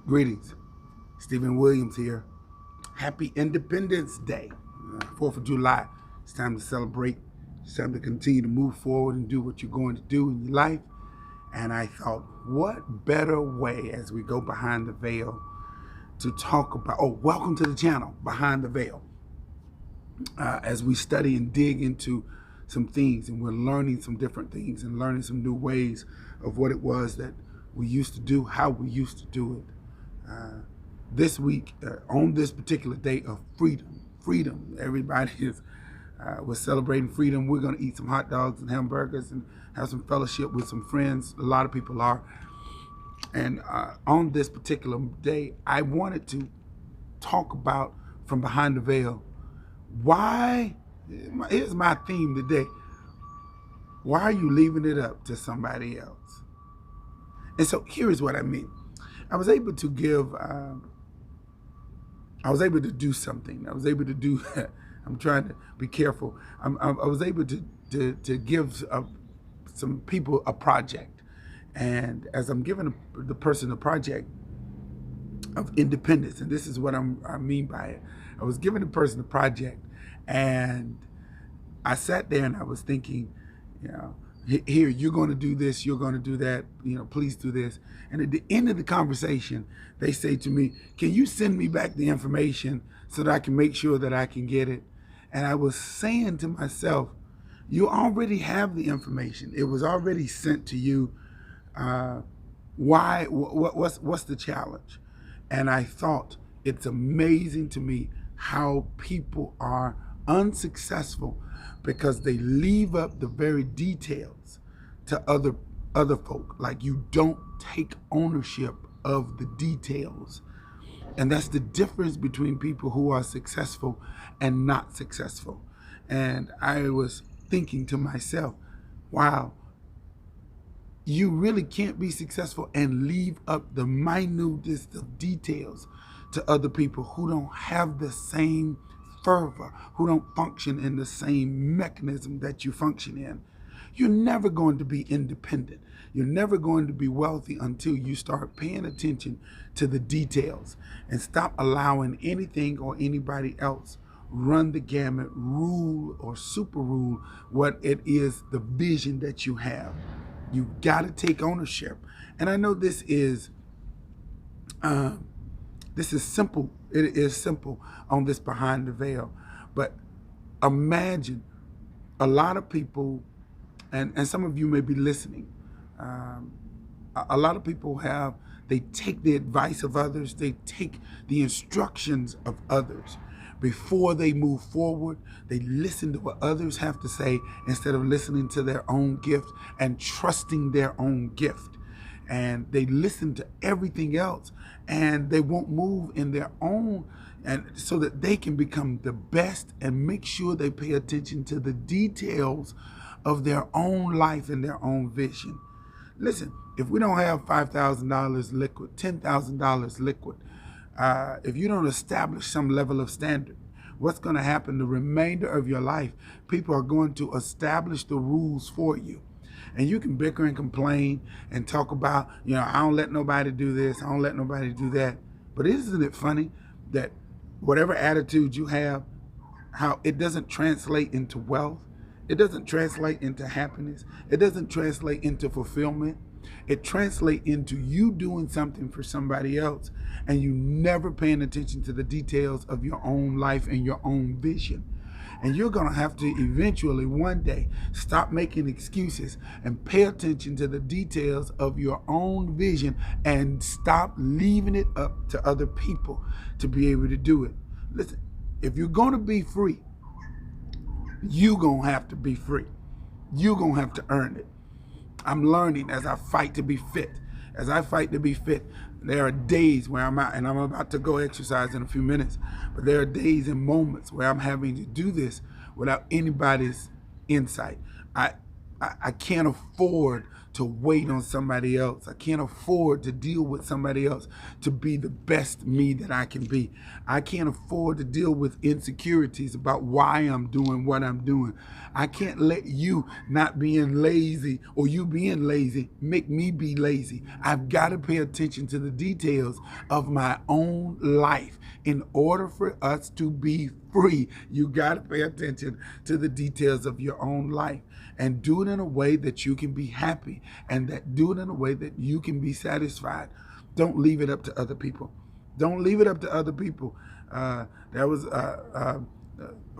Greetings. Stephen Williams here. Happy Independence Day. 4th of July. It's time to celebrate. It's time to continue to move forward and do what you're going to do in your life. And I thought, what better way as we go behind the veil to talk about, welcome to the channel, Behind the Veil. As we study and dig into some things, and we're learning some different things and learning some new ways of what it was that we used to do, how we used to do it. This week, on this particular day of freedom, everybody is we're celebrating freedom. We're going to eat some hot dogs and hamburgers and have some fellowship with some friends. A lot of people are. And on this particular day, I wanted to talk about, from behind the veil, why, here's my theme today, why are you leaving it up to somebody else? And so here's what I mean. I was able to give, I was able to do something. I was able to do, I'm trying to be careful. I was able to give some people a project. And as I'm giving the person a project of independence, and this is what I mean by it. I was giving the person a project, and I sat there and I was thinking, here, you're going to do this, you're going to do that, please do this. And at the end of the conversation, they say to me, can you send me back the information so that I can make sure that I can get it? And I was saying to myself, you already have the information. It was already sent to you. Why? What's the challenge? And I thought, it's amazing to me how people are unsuccessful because they leave up the very details to other folk. Like, you don't take ownership of the details. And that's the difference between people who are successful and not successful. And I was thinking to myself, wow, you really can't be successful and leave up the minutest of details to other people who don't have the same fervor, who don't function in the same mechanism that you function in. You're never going to be independent. You're never going to be wealthy until you start paying attention to the details and stop allowing anything or anybody else run the gamut, rule or super rule what it is, the vision that you have. You got to take ownership. And I know this is simple. It is simple on this behind the veil. But imagine a lot of people, and some of you may be listening, a lot of people they take the advice of others, they take the instructions of others. Before they move forward, they listen to what others have to say instead of listening to their own gift and trusting their own gift. And they listen to everything else, and they won't move in their own, and so that they can become the best and make sure they pay attention to the details of their own life and their own vision. Listen, if we don't have $5,000 liquid, $10,000 liquid, if you don't establish some level of standard, what's going to happen the remainder of your life? People are going to establish the rules for you. And you can bicker and complain and talk about, I don't let nobody do this, I don't let nobody do that. But isn't it funny that whatever attitude you have, how it doesn't translate into wealth, it doesn't translate into happiness, it doesn't translate into fulfillment. It translates into you doing something for somebody else and you never paying attention to the details of your own life and your own vision. And you're going to have to eventually one day stop making excuses and pay attention to the details of your own vision and stop leaving it up to other people to be able to do it. Listen, if you're going to be free, you're going to have to be free. You're going to have to earn it. I'm learning as I fight to be fit. As I fight to be fit, there are days where I'm out, and I'm about to go exercise in a few minutes, but there are days and moments where I'm having to do this without anybody's insight. I can't afford to wait on somebody else. I can't afford to deal with somebody else to be the best me that I can be. I can't afford to deal with insecurities about why I'm doing what I'm doing. I can't let you not being lazy or you being lazy make me be lazy. I've got to pay attention to the details of my own life. In order for us to be free, you got to pay attention to the details of your own life and do it in a way that you can be happy and that do it in a way that you can be satisfied. Don't leave it up to other people. Don't leave it up to other people. There was a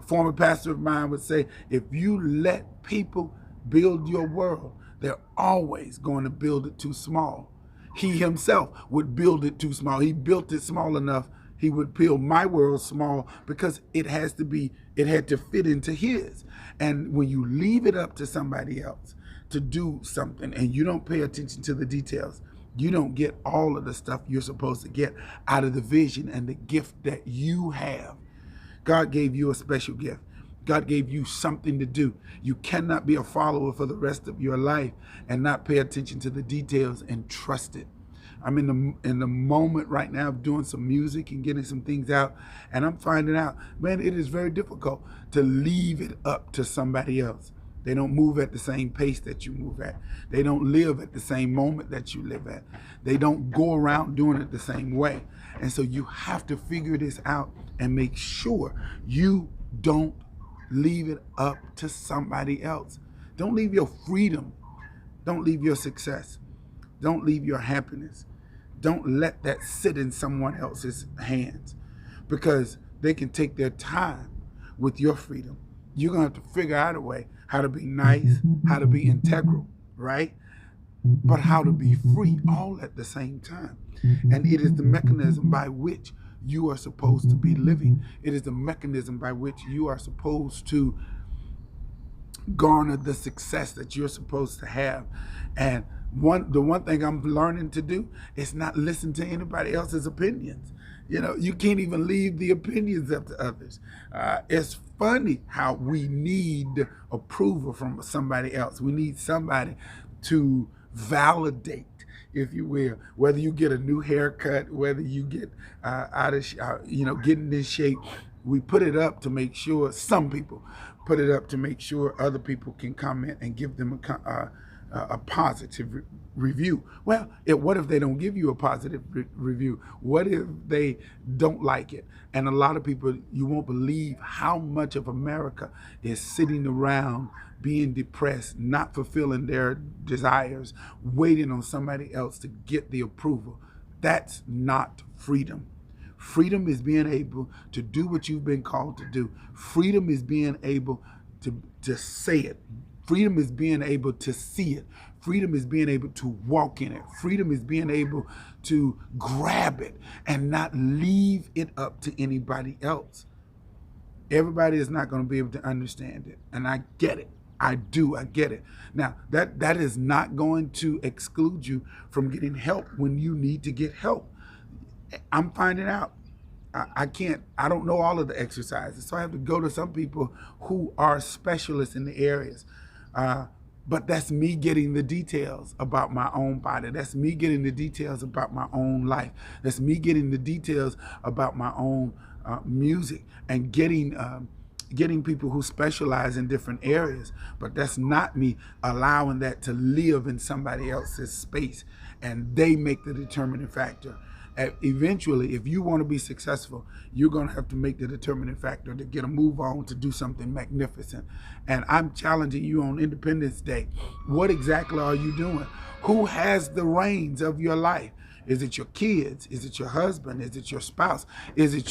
former pastor of mine would say, if you let people build your world, they're always going to build it too small. He himself would build it too small. He built it small enough. He would build my world small because it had to fit into his. And when you leave it up to somebody else to do something and you don't pay attention to the details, you don't get all of the stuff you're supposed to get out of the vision and the gift that you have. God gave you a special gift. God gave you something to do. You cannot be a follower for the rest of your life and not pay attention to the details and trust it. I'm in the moment right now of doing some music and getting some things out, and I'm finding out, man, it is very difficult to leave it up to somebody else. They don't move at the same pace that you move at. They don't live at the same moment that you live at. They don't go around doing it the same way. And so you have to figure this out and make sure you don't leave it up to somebody else. Don't leave your freedom. Don't leave your success. Don't leave your happiness. Don't let that sit in someone else's hands because they can take their time with your freedom. You're going to have to figure out a way how to be nice, how to be integral, right? But how to be free all at the same time. And it is the mechanism by which you are supposed to be living. It is the mechanism by which you are supposed to garner the success that you're supposed to have. And the one thing I'm learning to do is not listen to anybody else's opinions. You know, you can't even leave the opinions up to others. It's funny how we need approval from somebody else. We need somebody to validate, if you will, whether you get a new haircut, whether you get getting in shape. We put it up to make sure, some people put it up to make sure other people can comment and give them a positive review. Well, what if they don't give you a positive review? What if they don't like it? And a lot of people, you won't believe how much of America is sitting around being depressed, not fulfilling their desires, waiting on somebody else to get the approval. That's not freedom. Freedom is being able to do what you've been called to do. Freedom is being able to say it. Freedom is being able to see it. Freedom is being able to walk in it. Freedom is being able to grab it and not leave it up to anybody else. Everybody is not going to be able to understand it. And I get it. I get it. Now, that is not going to exclude you from getting help when you need to get help. I'm finding out. I don't know all of the exercises, so I have to go to some people who are specialists in the areas. But that's me getting the details about my own body. That's me getting the details about my own life. That's me getting the details about my own music and getting people who specialize in different areas. But that's not me allowing that to live in somebody else's space and they make the determining factor. Eventually, if you want to be successful, you're going to have to make the determining factor to get a move on, to do something magnificent. And I'm challenging you on Independence Day. What exactly are you doing? Who has the reins of your life? Is it your kids? Is it your husband? Is it your spouse? Is it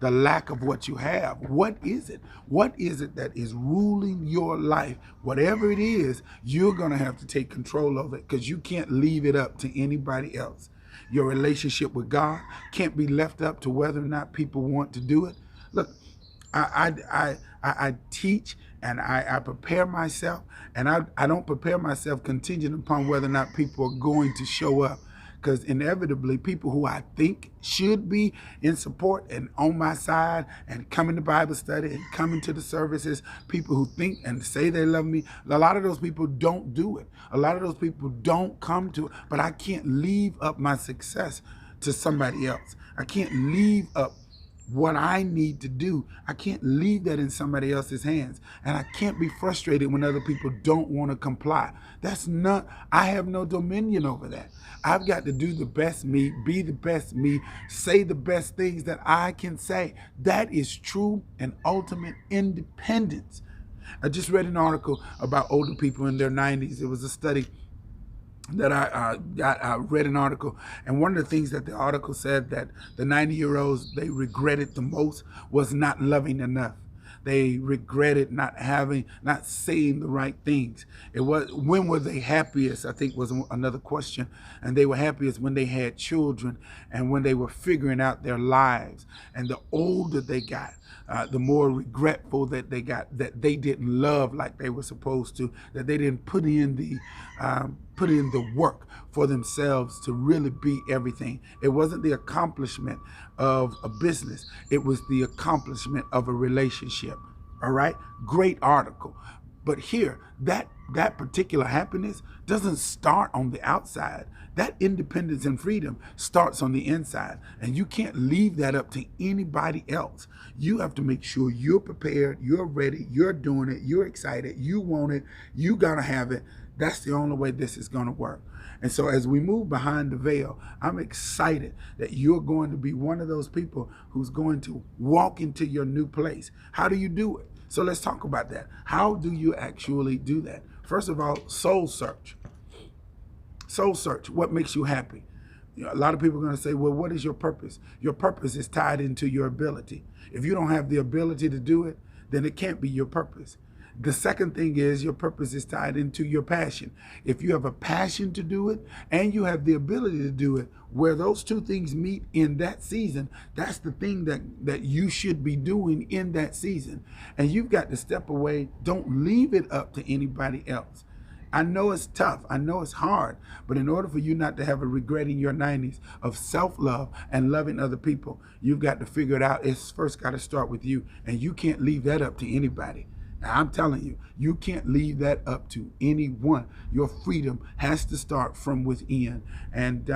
the lack of what you have? What is it? What is it that is ruling your life? Whatever it is, you're going to have to take control of it because you can't leave it up to anybody else. Your relationship with God can't be left up to whether or not people want to do it. Look, I teach and I prepare myself, and I don't prepare myself contingent upon whether or not people are going to show up. because inevitably people who I think should be in support and on my side and coming to Bible study and coming to the services, people who think and say they love me, a lot of those people don't do it. A lot of those people don't come to it, but I can't leave up my success to somebody else. I can't leave up what I need to do. I can't leave that in somebody else's hands. And I can't be frustrated when other people don't want to comply. I have no dominion over that. I've got to do the best me, be the best me, say the best things that I can say. That is true and ultimate independence. I just read an article about older people in their 90s. It was a study that I read an article, and one of the things that the article said that the 90-year-olds, they regretted the most was not loving enough. They regretted not saying the right things. It was, when were they happiest, I think was another question. And they were happiest when they had children and when they were figuring out their lives. And the older they got, the more regretful that they got, that they didn't love like they were supposed to, that they didn't put in the work for themselves to really be everything. It wasn't the accomplishment of a business. It was the accomplishment of a relationship. All right? Great article. But here, that particular happiness doesn't start on the outside. That independence and freedom starts on the inside. And you can't leave that up to anybody else. You have to make sure you're prepared, you're ready, you're doing it, you're excited, you want it, you gotta have it. That's the only way this is gonna work. And so as we move behind the veil, I'm excited that you're going to be one of those people who's going to walk into your new place. How do you do it? So let's talk about that. How do you actually do that? First of all, soul search. Soul search. What makes you happy? You know, a lot of people are going to say, well, what is your purpose? Your purpose is tied into your ability. If you don't have the ability to do it, then it can't be your purpose. The second thing is your purpose is tied into your passion. If you have a passion to do it and you have the ability to do it, where those two things meet in that season, that's the thing that you should be doing in that season. And you've got to step away. Don't leave it up to anybody else. I know it's tough. I know it's hard. But in order for you not to have a regret in your 90s of self-love and loving other people, you've got to figure it out. It's first got to start with you. And you can't leave that up to anybody. Now, I'm telling you, you can't leave that up to anyone. Your freedom has to start from within. And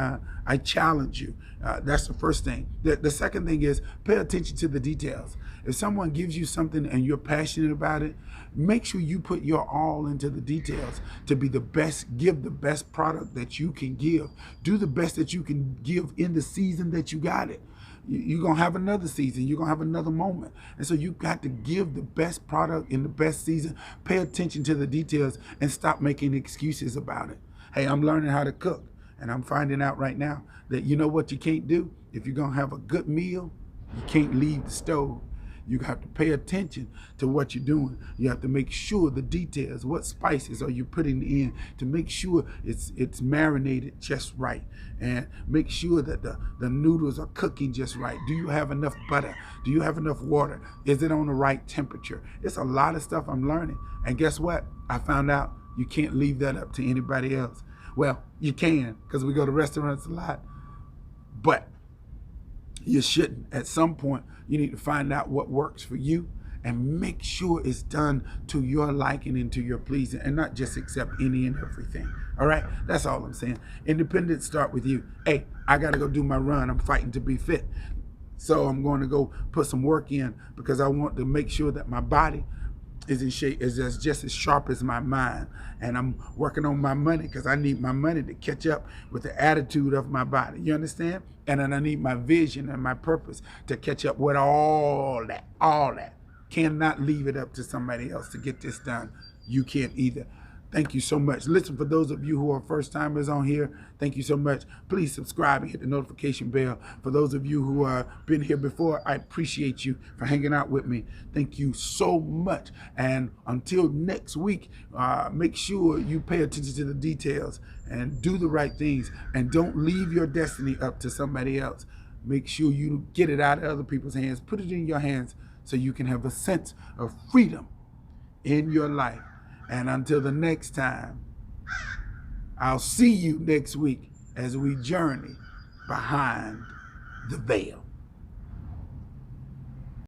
I challenge you. That's the first thing. The second thing is pay attention to the details. If someone gives you something and you're passionate about it, make sure you put your all into the details to be the best, give the best product that you can give. Do the best that you can give in the season that you got it. You're going to have another season. You're going to have another moment. And so you've got to give the best product in the best season. Pay attention to the details and stop making excuses about it. Hey, I'm learning how to cook. And I'm finding out right now that you know what you can't do? If you're going to have a good meal, you can't leave the stove. You have to pay attention to what you're doing. You have to make sure the details, what spices are you putting in to make sure it's marinated just right. And make sure that the noodles are cooking just right. Do you have enough butter? Do you have enough water? Is it on the right temperature? It's a lot of stuff I'm learning. And guess what? I found out you can't leave that up to anybody else. Well, you can, because we go to restaurants a lot. But you shouldn't. At some point, you need to find out what works for you and make sure it's done to your liking and to your pleasing, and not just accept any and everything. All right? That's all I'm saying. Independence start with you. Hey, I got to go do my run. I'm fighting to be fit. So I'm going to go put some work in because I want to make sure that my body is in shape, is just as sharp as my mind. And I'm working on my money because I need my money to catch up with the attitude of my body. You understand? And then I need my vision and my purpose to catch up with all that. Cannot leave it up to somebody else to get this done. You can't either. Thank you so much. Listen, for those of you who are first timers on here, thank you so much. Please subscribe and hit the notification bell. For those of you who have been here before, I appreciate you for hanging out with me. Thank you so much. And until next week, make sure you pay attention to the details and do the right things, and don't leave your destiny up to somebody else. Make sure you get it out of other people's hands. Put it in your hands so you can have a sense of freedom in your life. And until the next time, I'll see you next week. as we journey behind the veil.